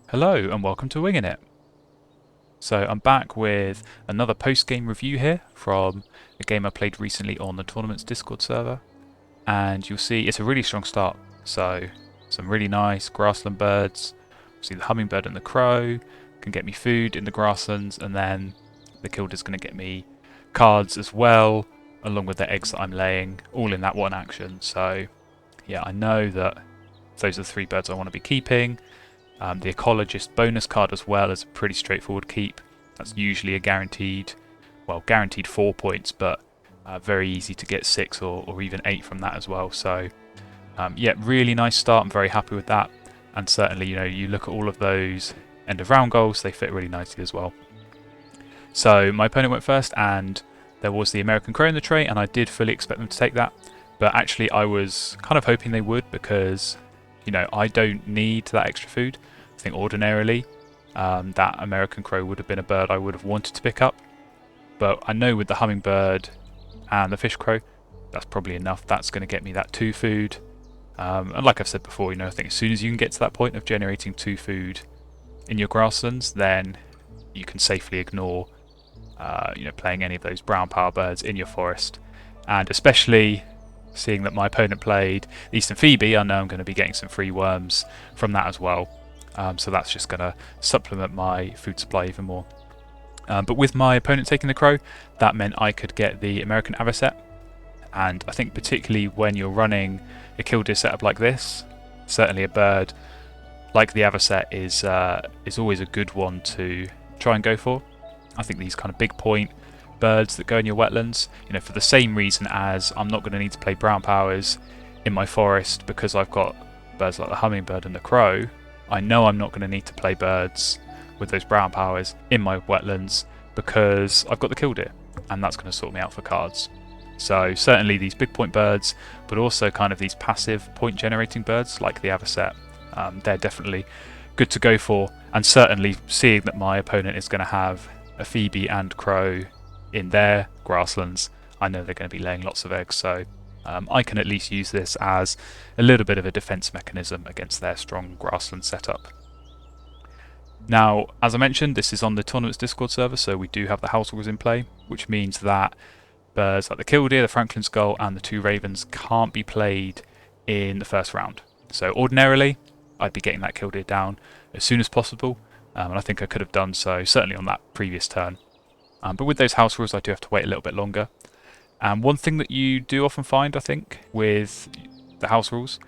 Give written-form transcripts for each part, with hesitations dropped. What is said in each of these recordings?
Hello and welcome to Wingin It. So I'm back with another post-game review here from a game I played recently on the tournament's Discord server, and you'll see it's a really strong start. So some really nice grassland birds. See the hummingbird and the crow can get me food in the grasslands, and then the kilder's going to get me cards as well, along with the eggs that I'm laying, all in that one action. So yeah, I know that those are the three birds I want to be keeping. The ecologist bonus card as well is a pretty straightforward keep. That's usually a guaranteed 4 points, but very easy to get 6 or even 8 from that as well. So yeah, really nice start. I'm very happy with that. And certainly, you look at all of those end of round goals, they fit really nicely as well. So my opponent went first, and there was the American Crow in the tray, and I did fully expect them to take that. But actually, I was kind of hoping they would because, I don't need that extra food. I think ordinarily that American Crow would have been a bird I would have wanted to pick up. But I know with the hummingbird and the fish crow, that's probably enough. That's going to get me that 2 food. And like I've said before, I think as soon as you can get to that point of generating 2 food in your grasslands, then you can safely ignore playing any of those brown power birds in your forest. And especially seeing that my opponent played Eastern Phoebe, I know I'm going to be getting some free worms from that as well. So that's just going to supplement my food supply even more. But with my opponent taking the crow, that meant I could get the American Avocet. And I think particularly when you're running a killdeer setup like this, certainly a bird like the Avocet is always a good one to try and go for. I think these kind of big point birds that go in your wetlands, for the same reason as I'm not going to need to play brown powers in my forest because I've got birds like the hummingbird and the crow. I know I'm not going to need to play birds with those brown powers in my wetlands because I've got the killdeer, and that's going to sort me out for cards. So certainly these big point birds, but also kind of these passive point generating birds like the Avocet, they're definitely good to go for. And certainly seeing that my opponent is going to have a Phoebe and crow in their grasslands, I know they're going to be laying lots of eggs, so I can at least use this as a little bit of a defense mechanism against their strong grassland setup. Now, as I mentioned, this is on the tournament's Discord server, so we do have the house rules in play, which means that birds like the killdeer, the Franklin's gull, and the 2 ravens can't be played in the first round. So ordinarily, I'd be getting that killdeer down as soon as possible, and I think I could have done so certainly on that previous turn. But with those house rules, I do have to wait a little bit longer. And one thing that you do often find, I think, with the house rules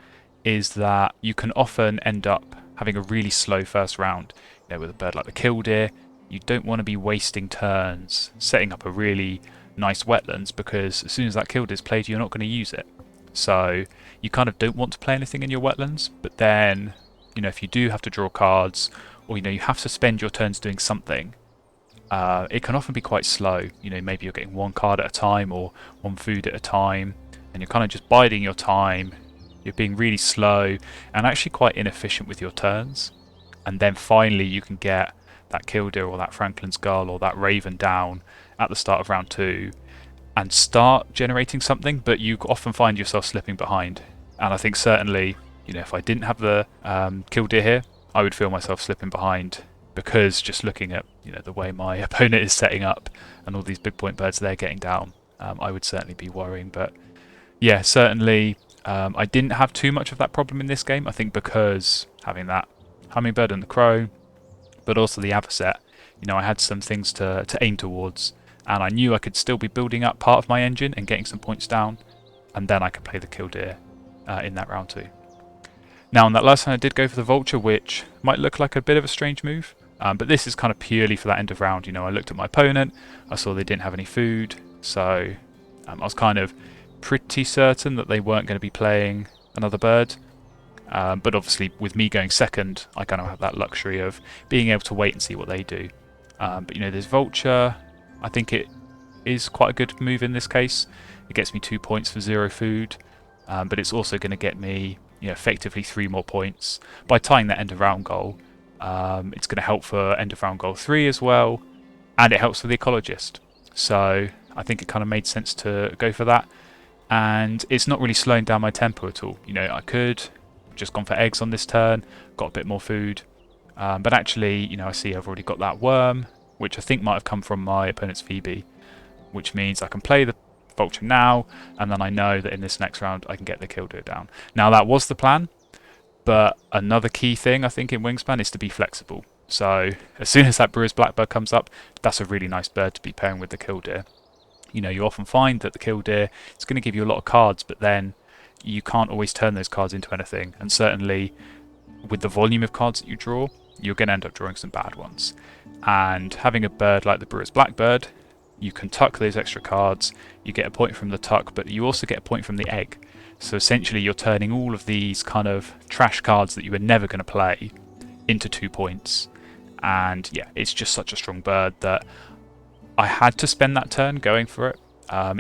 is that you can often end up having a really slow first round. With a bird like the killdeer, you don't want to be wasting turns setting up a really nice wetlands because as soon as that killdeer is played, you're not going to use it. So you kind of don't want to play anything in your wetlands, but then, if you do have to draw cards or, you have to spend your turns doing something, it can often be quite slow. Maybe you're getting 1 card at a time or 1 food at a time, and you're kind of just biding your time. You're being really slow and actually quite inefficient with your turns. And then finally you can get that killdeer or that Franklin's gull or that raven down at the start of round 2 and start generating something, but you often find yourself slipping behind. And I think certainly, if I didn't have the killdeer here, I would feel myself slipping behind, because just looking at the way my opponent is setting up and all these big point birds they're getting down, I would certainly be worrying. But yeah, certainly I didn't have too much of that problem in this game. I think because having that hummingbird and the crow, but also the Avocet, I had some things to aim towards, and I knew I could still be building up part of my engine and getting some points down, and then I could play the killdeer in that round 2. Now on that last time I did go for the vulture, which might look like a bit of a strange move, but this is kind of purely for that end of round. I looked at my opponent, I saw they didn't have any food, so I was kind of pretty certain that they weren't going to be playing another bird. But obviously with me going second, I kind of have that luxury of being able to wait and see what they do. But this vulture, I think it is quite a good move in this case. It gets me 2 points for 0 food, but it's also going to get me effectively 3 more points by tying that end of round goal. It's going to help for end of round goal 3 as well, and it helps for the ecologist. So I think it kind of made sense to go for that, and it's not really slowing down my tempo at all. I could have just gone for eggs on this turn, got a bit more food, But actually, I see I've already got that worm, which I think might have come from my opponent's Phoebe, which means I can play the vulture now, and then I know that in this next round I can get the killdeer down. Now that was the plan, but another key thing I think in Wingspan is to be flexible. So as soon as that brewer's blackbird comes up, that's a really nice bird to be pairing with the killdeer. You often find that the killdeer is going to give you a lot of cards, but then you can't always turn those cards into anything. And certainly with the volume of cards that you draw, you're going to end up drawing some bad ones. And having a bird like the brewer's blackbird, you can tuck those extra cards, you get a point from the tuck, but you also get a point from the egg. So essentially you're turning all of these kind of trash cards that you were never going to play into 2 points. And yeah, it's just such a strong bird that I had to spend that turn going for it.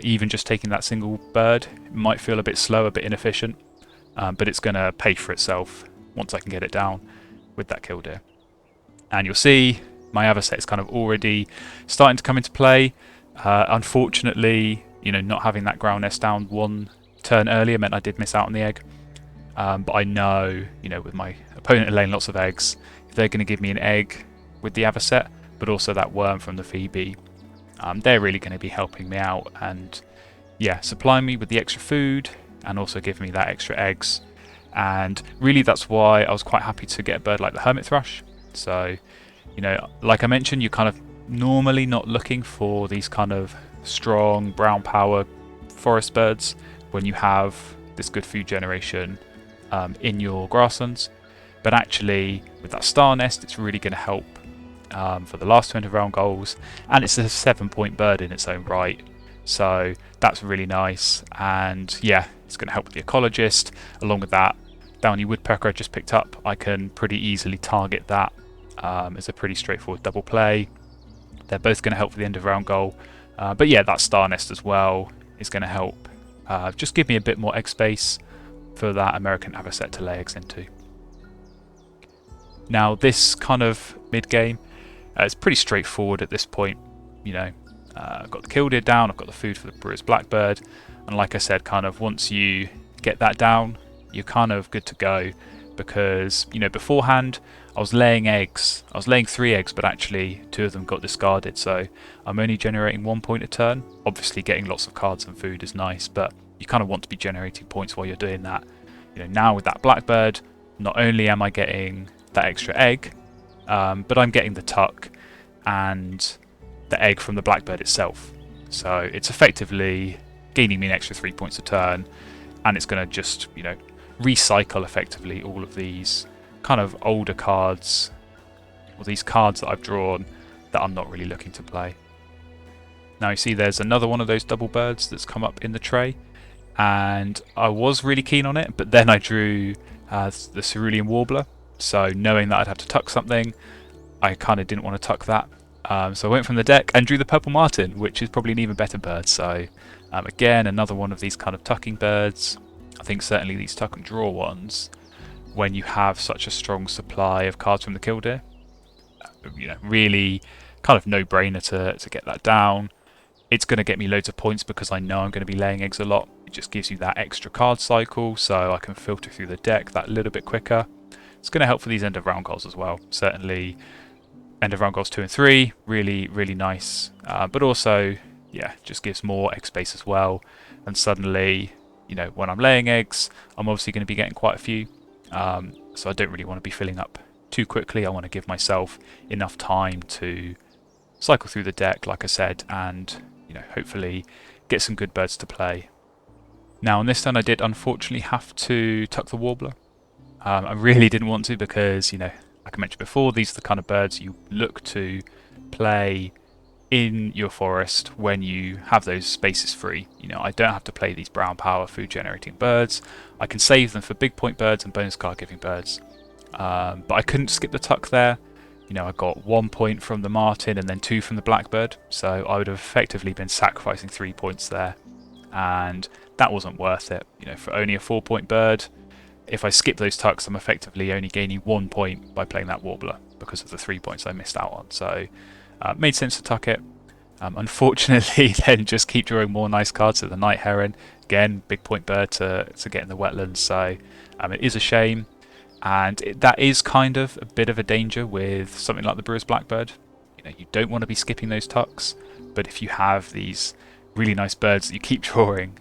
Even just taking that single bird might feel a bit slow, a bit inefficient, but it's going to pay for itself once I can get it down with that killdeer. And you'll see my Avocet is kind of already starting to come into play. Unfortunately, not having that ground nest down one turn earlier meant I did miss out on the egg. But I know, with my opponent laying lots of eggs, if they're going to give me an egg with the Avocet, but also that worm from the Phoebe, they're really going to be helping me out and, yeah, supplying me with the extra food and also giving me that extra eggs. And really that's why I was quite happy to get a bird like the hermit thrush. So, like I mentioned, you're kind of normally not looking for these kind of strong brown power forest birds when you have this good food generation in your grasslands. But actually, with that star nest, it's really going to help for the last 2 end of round goals, and it's a 7-point bird in its own right. So that's really nice, and yeah, it's going to help with the ecologist. Along with that downy woodpecker I just picked up, I can pretty easily target that. It's a pretty straightforward double play. They're both going to help for the end of round goal, but yeah, that star nest as well is going to help just give me a bit more egg space for that American Avocet to lay eggs into. Now this kind of mid game, it's pretty straightforward at this point. I've got the killdeer down, I've got the food for the brewer's blackbird, and like I said, kind of once you get that down, you're kind of good to go, because beforehand I was laying eggs. I was laying 3 eggs, but actually 2 of them got discarded, so I'm only generating 1 point a turn. Obviously getting lots of cards and food is nice, but you kind of want to be generating points while you're doing that. Now with that blackbird, not only am I getting that extra egg, but I'm getting the tuck and the egg from the blackbird itself. So it's effectively gaining me an extra 3 points a turn, and it's going to just, recycle effectively all of these kind of older cards, or these cards that I've drawn that I'm not really looking to play. Now you see there's another one of those double birds that's come up in the tray, and I was really keen on it, but then I drew the cerulean warbler, so knowing that I'd have to tuck something, I kind of didn't want to tuck that. So I went from the deck and drew the purple martin, which is probably an even better bird. So again, another one of these kind of tucking birds. I think certainly these tuck and draw ones, when you have such a strong supply of cards from the killdeer, really kind of no-brainer to get that down. It's going to get me loads of points because I know I'm going to be laying eggs a lot. It just gives you that extra card cycle, so I can filter through the deck that little bit quicker. It's going to help for these end of round goals as well. Certainly end of round goals 2 and 3, really, really nice. But also, yeah, just gives more egg space as well. And suddenly, when I'm laying eggs, I'm obviously going to be getting quite a few. So I don't really want to be filling up too quickly. I want to give myself enough time to cycle through the deck, like I said, and hopefully get some good birds to play. Now on this turn I did unfortunately have to tuck the warbler. I really didn't want to because, like I mentioned before, these are the kind of birds you look to play in your forest when you have those spaces free. I don't have to play these brown power food generating birds. I can save them for big point birds and bonus card giving birds. But I couldn't skip the tuck there. I got 1 point from the martin and then 2 from the blackbird, so I would have effectively been sacrificing 3 points there, and that wasn't worth it. For only a 4-point bird, if I skip those tucks, I'm effectively only gaining 1 point by playing that warbler because of the 3 points I missed out on. So it made sense to tuck it. Unfortunately, then just keep drawing more nice cards to the night heron. Again, big point bird to get in the wetlands, so it is a shame. And that is kind of a bit of a danger with something like the Brewer's Blackbird. You don't want to be skipping those tucks, but if you have these really nice birds that you keep drawing,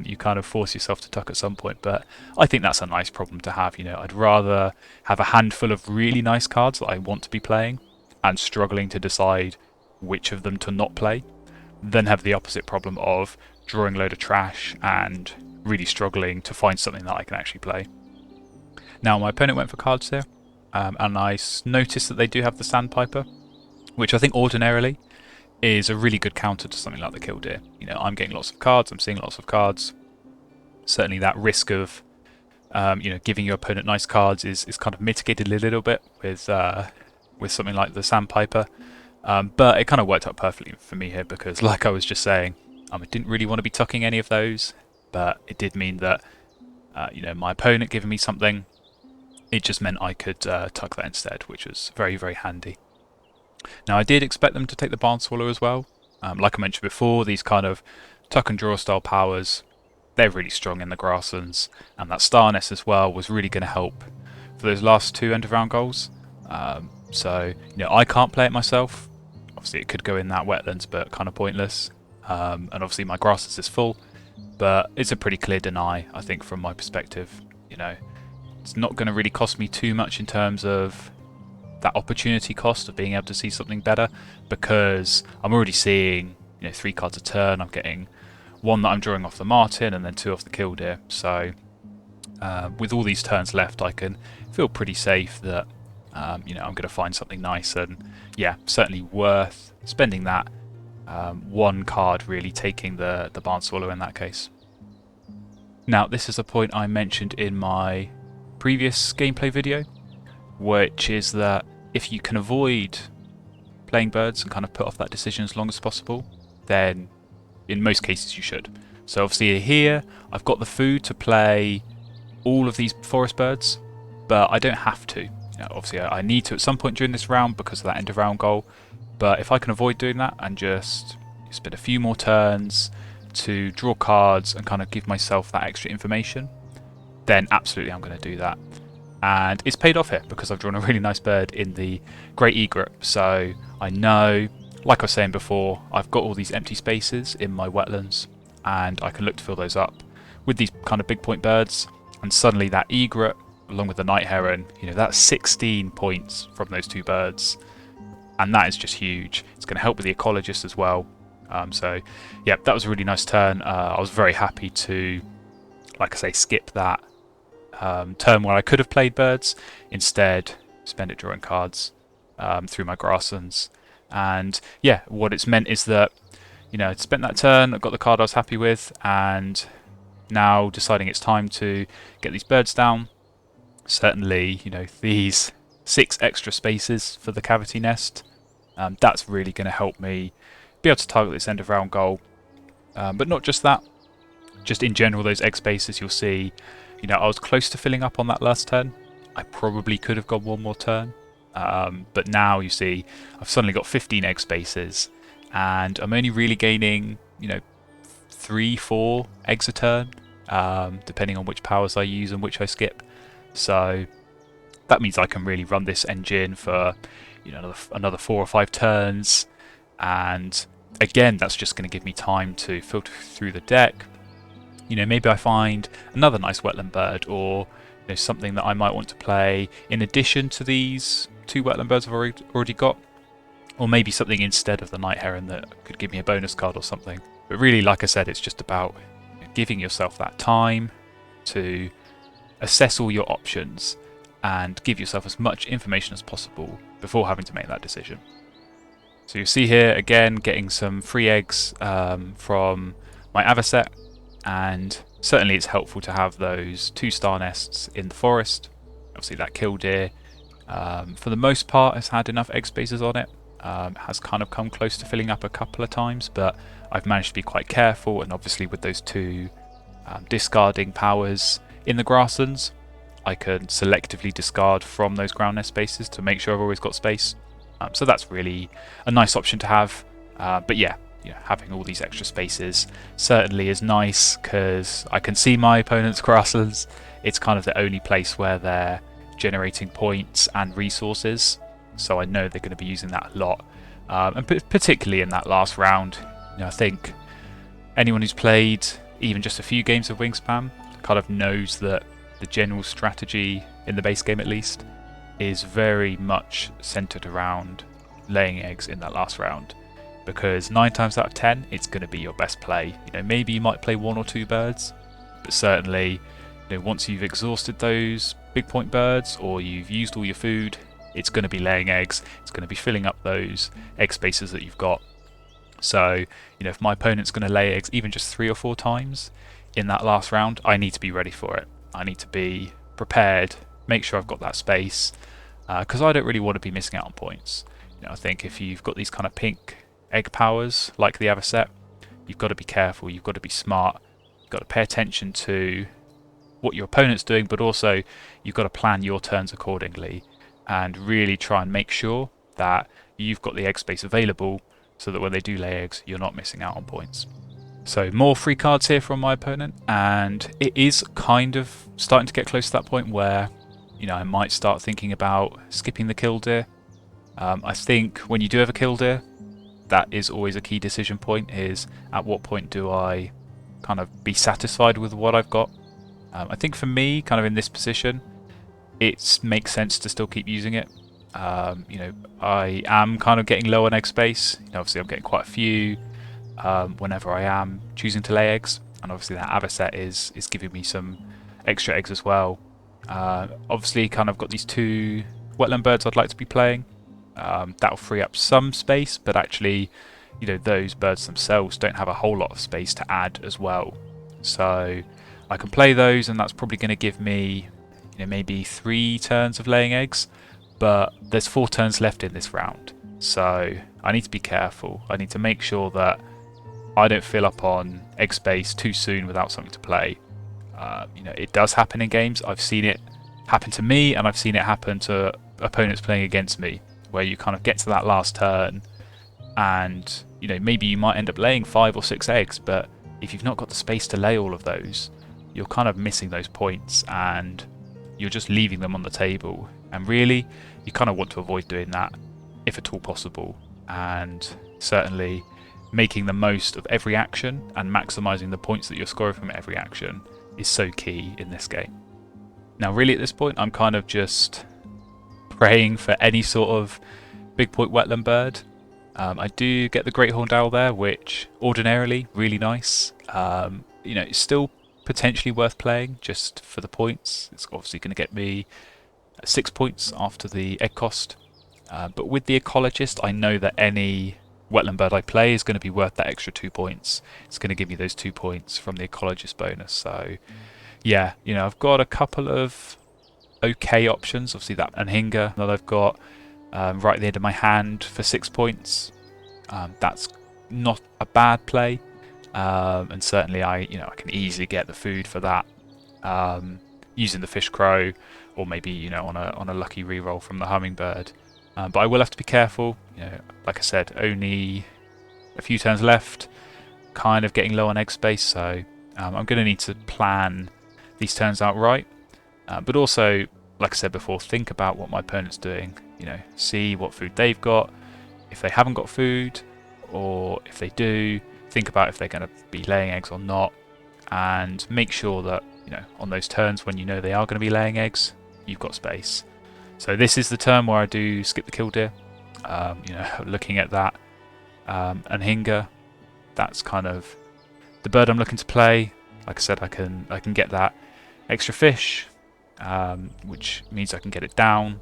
you kind of force yourself to tuck at some point. But I think that's a nice problem to have. I'd rather have a handful of really nice cards that I want to be playing and struggling to decide which of them to not play, than have the opposite problem of drawing a load of trash and really struggling to find something that I can actually play. Now, my opponent went for cards here, and I noticed that they do have the Sandpiper, which I think ordinarily is a really good counter to something like the Killdeer. I'm getting lots of cards, I'm seeing lots of cards. Certainly that risk of giving your opponent nice cards is kind of mitigated a little bit with something like the Sandpiper. But it kind of worked out perfectly for me here because, like I was just saying, I didn't really want to be tucking any of those, but it did mean that my opponent giving me something, it just meant I could tuck that instead, which was very, very handy. Now, I did expect them to take the Barn Swallow as well. Like I mentioned before, these kind of tuck and draw style powers, they're really strong in the grasslands, and that Star Nest as well was really going to help for those last 2 end of round goals. So I can't play it myself. Obviously, it could go in that wetlands, but kind of pointless. And obviously, my grasslands is full, but it's a pretty clear deny, I think, from my perspective. It's not going to really cost me too much in terms of that opportunity cost of being able to see something better, because I'm already seeing 3 cards a turn. I'm getting 1 that I'm drawing off the Marten and then 2 off the Killdeer. So with all these turns left, I can feel pretty safe that I'm going to find something nice, and yeah, certainly worth spending that 1 card really taking the Barn Swallow in that case. Now, this is a point I mentioned in my previous gameplay video, which is that if you can avoid playing birds and kind of put off that decision as long as possible, then in most cases you should. So obviously here I've got the food to play all of these forest birds, but I don't have to. Obviously I need to at some point during this round because of that end of round goal, but if I can avoid doing that and just spend a few more turns to draw cards and kind of give myself that extra information, then absolutely I'm going to do that. And it's paid off here because I've drawn a really nice bird in the Great Egret. So I know, like I was saying before, I've got all these empty spaces in my wetlands, and I can look to fill those up with these kind of big point birds. And suddenly that Egret, along with the Night Heron, that's 16 points from those 2 birds. And that is just huge. It's going to help with the ecologist as well. So yeah, that was a really nice turn. I was very happy to, like I say, skip that turn where I could have played birds, instead spend it drawing cards through my grasslands. And yeah, what it's meant is that I'd spent that turn, I got the card I was happy with, and now deciding it's time to get these birds down. Certainly, these 6 extra spaces for the cavity nest, that's really going to help me be able to target this end of round goal. But not just that, just in general, those egg spaces, you'll see I was close to filling up on that last turn. I probably could have gone 1 more turn, but now you see I've suddenly got 15 egg spaces, and I'm only really gaining 3-4 eggs a turn, depending on which powers I use and which I skip. So that means I can really run this engine for another 4 or 5 turns, and again, that's just going to give me time to filter through the deck. Maybe I find another nice wetland bird, or something that I might want to play in addition to these 2 wetland birds I've already got, or maybe something instead of the Night Heron that could give me a bonus card or something. But really, like I said, it's just about giving yourself that time to assess all your options and give yourself as much information as possible before having to make that decision. So you see here again getting some free eggs from my Avocet. And certainly it's helpful to have those 2 star nests in the forest. Obviously that Killdeer, for the most part, has had enough egg spaces on it. Has kind of come close to filling up a couple of times, but I've managed to be quite careful, and obviously with those 2 discarding powers in the grasslands, I can selectively discard from those ground nest spaces to make sure I've always got space. So that's really a nice option to have. But yeah, having all these extra spaces certainly is nice because I can see my opponent's grasslands. It's kind of the only place where they're generating points and resources, so I know they're going to be using that a lot, and particularly in that last round. I think anyone who's played even just a few games of Wingspan kind of knows that the general strategy in the base game, at least, is very much centered around laying eggs in that last round, because 9 times out of 10 it's going to be your best play. Maybe you might play 1 or 2 birds, but certainly once you've exhausted those big point birds or you've used all your food, it's going to be laying eggs. It's going to be filling up those egg spaces that you've got. So if my opponent's going to lay eggs even just 3 or 4 times in that last round, I need to be ready for it. I need to be prepared, make sure I've got that space, because I don't really want to be missing out on points. I think if you've got these kind of pink egg powers like the Avocet, you've got to be careful, you've got to be smart, you've got to pay attention to what your opponent's doing, but also you've got to plan your turns accordingly and really try and make sure that you've got the egg space available so that when they do lay eggs, you're not missing out on points. So more free cards here from my opponent, and it is kind of starting to get close to that point where I might start thinking about skipping the killdeer. I think when you do have a killdeer, that is always a key decision point, is at what point do I kind of be satisfied with what I've got. I think for me, kind of in this position, it makes sense to still keep using it. I am kind of getting low on egg space. Obviously I'm getting quite a few whenever I am choosing to lay eggs, and obviously that Avocet is giving me some extra eggs as well. Obviously kind of got these 2 wetland birds I'd like to be playing. That'll free up some space, but actually those birds themselves don't have a whole lot of space to add as well. So I can play those, and that's probably going to give me maybe 3 turns of laying eggs, but there's 4 turns left in this round, so I need to be careful. I need to make sure that I don't fill up on egg space too soon without something to play. It does happen in games. I've seen it happen to me, and I've seen it happen to opponents playing against me, where you kind of get to that last turn and maybe you might end up laying 5 or 6 eggs, but if you've not got the space to lay all of those, you're kind of missing those points and you're just leaving them on the table. And really, you kind of want to avoid doing that if at all possible, and certainly making the most of every action and maximizing the points that you're scoring from every action is so key in this game. Now really at this point I'm kind of just praying for any sort of big point wetland bird. I do get the great horned owl there, which ordinarily really nice. It's still potentially worth playing just for the points. It's obviously going to get me 6 points after the egg cost, but with the ecologist I know that any wetland bird I play is going to be worth that extra 2 points. It's going to give me those 2 points from the ecologist bonus. So yeah, I've got a couple of okay options. Obviously that Anhinga that I've got right at the end of my hand for 6 points. That's not a bad play, and certainly I can easily get the food for that using the fish crow, or maybe on a lucky reroll from the hummingbird. But I will have to be careful. Like I said, only a few turns left, kind of getting low on egg space, so I'm going to need to plan these turns out right. But also, like I said before, think about what my opponent's doing. See what food they've got. If they haven't got food, or if they do, think about if they're going to be laying eggs or not, and make sure that on those turns when they are going to be laying eggs, you've got space. So this is the turn where I do skip the killdeer. Looking at that Anhinga, that's kind of the bird I'm looking to play. Like I said, I can get that extra fish, which means I can get it down,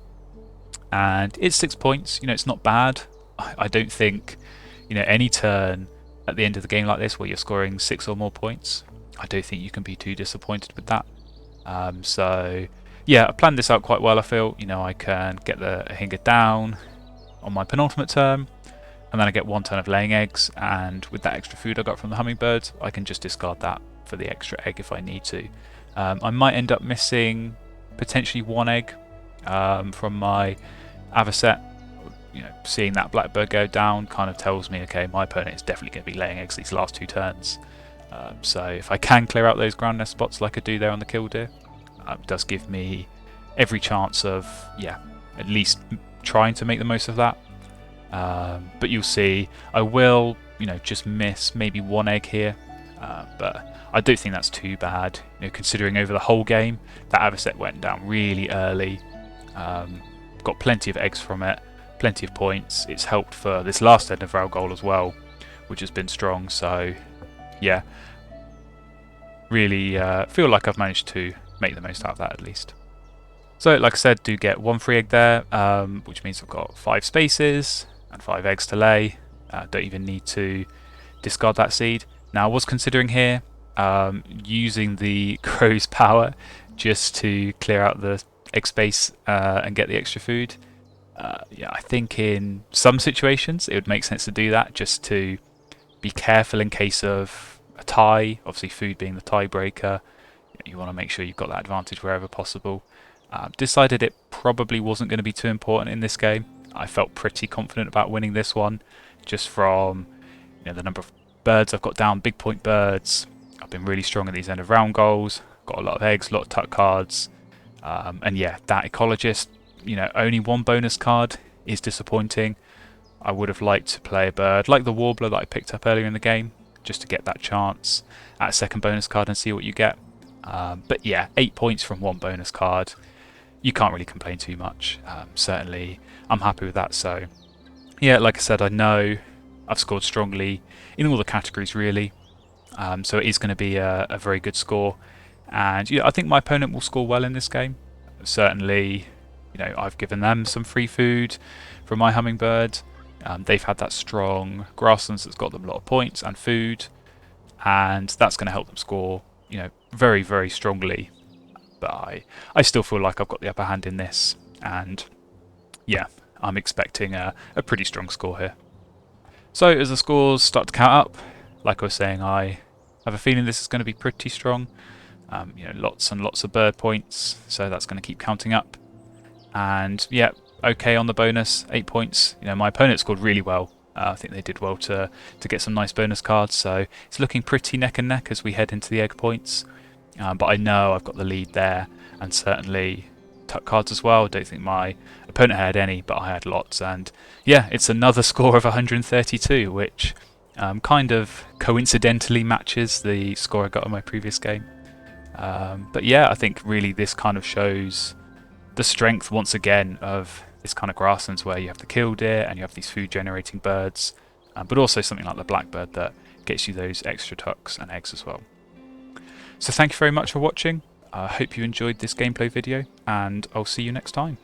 and it's 6 points. It's not bad. I don't think any turn at the end of the game like this where you're scoring 6 or more points, I don't think you can be too disappointed with that. So yeah, I planned this out quite well. I feel I can get the Anhinga down on my penultimate turn, and then I get 1 turn of laying eggs, and with that extra food I got from the hummingbird, I can just discard that for the extra egg if I need to. I might end up missing potentially 1 egg from my Avocet. Seeing that blackbird go down kind of tells me, okay, my opponent is definitely going to be laying eggs these last 2 turns. So if I can clear out those ground nest spots like I do there on the killdeer, it does give me every chance of, yeah, at least trying to make the most of that. But you'll see I will, just miss maybe one egg here, but I don't think that's too bad, considering over the whole game that Avocet went down really early. Got plenty of eggs from it, plenty of points. It's helped for this last end of our goal as well, which has been strong. So yeah, really feel like I've managed to make the most out of that at least. So like I said, do get one free egg there, which means I've got 5 spaces and 5 eggs to lay. Don't even need to discard that seed. Now I was considering here using the crow's power just to clear out the egg space and get the extra food. Yeah, I think in some situations it would make sense to do that, just to be careful in case of a tie. Obviously food being the tiebreaker, you want to make sure you've got that advantage wherever possible. Decided it probably wasn't going to be too important in this game. I felt pretty confident about winning this one, just from the number of birds I've got down, big point birds. I've been really strong at these end of round goals, got a lot of eggs, a lot of tuck cards, and yeah, that ecologist, only 1 bonus card is disappointing. I would have liked to play a bird like the warbler that I picked up earlier in the game, just to get that chance at a second bonus card and see what you get. But yeah, 8 points from 1 bonus card. You can't really complain too much. Certainly, I'm happy with that. So yeah, like I said, I know I've scored strongly in all the categories really. So it is going to be a very good score. And I think my opponent will score well in this game. Certainly, I've given them some free food from my hummingbird. They've had that strong grasslands that's got them a lot of points and food, and that's going to help them score, very, very strongly. But I still feel like I've got the upper hand in this, and yeah, I'm expecting a pretty strong score here. So as the scores start to count up, like I was saying, I have a feeling this is going to be pretty strong. Lots and lots of bird points, so that's going to keep counting up. And yeah, okay on the bonus, 8 points. My opponent scored really well. I think they did well to get some nice bonus cards, so it's looking pretty neck and neck as we head into the egg points. But I know I've got the lead there, and certainly tuck cards as well. I don't think my opponent had any, but I had lots. And yeah, it's another score of 132, which kind of coincidentally matches the score I got on my previous game. But yeah, I think really this kind of shows the strength once again of this kind of grasslands, where you have the killdeer and you have these food generating birds, but also something like the blackbird that gets you those extra tucks and eggs as well. So thank you very much for watching. I hope you enjoyed this gameplay video, and I'll see you next time.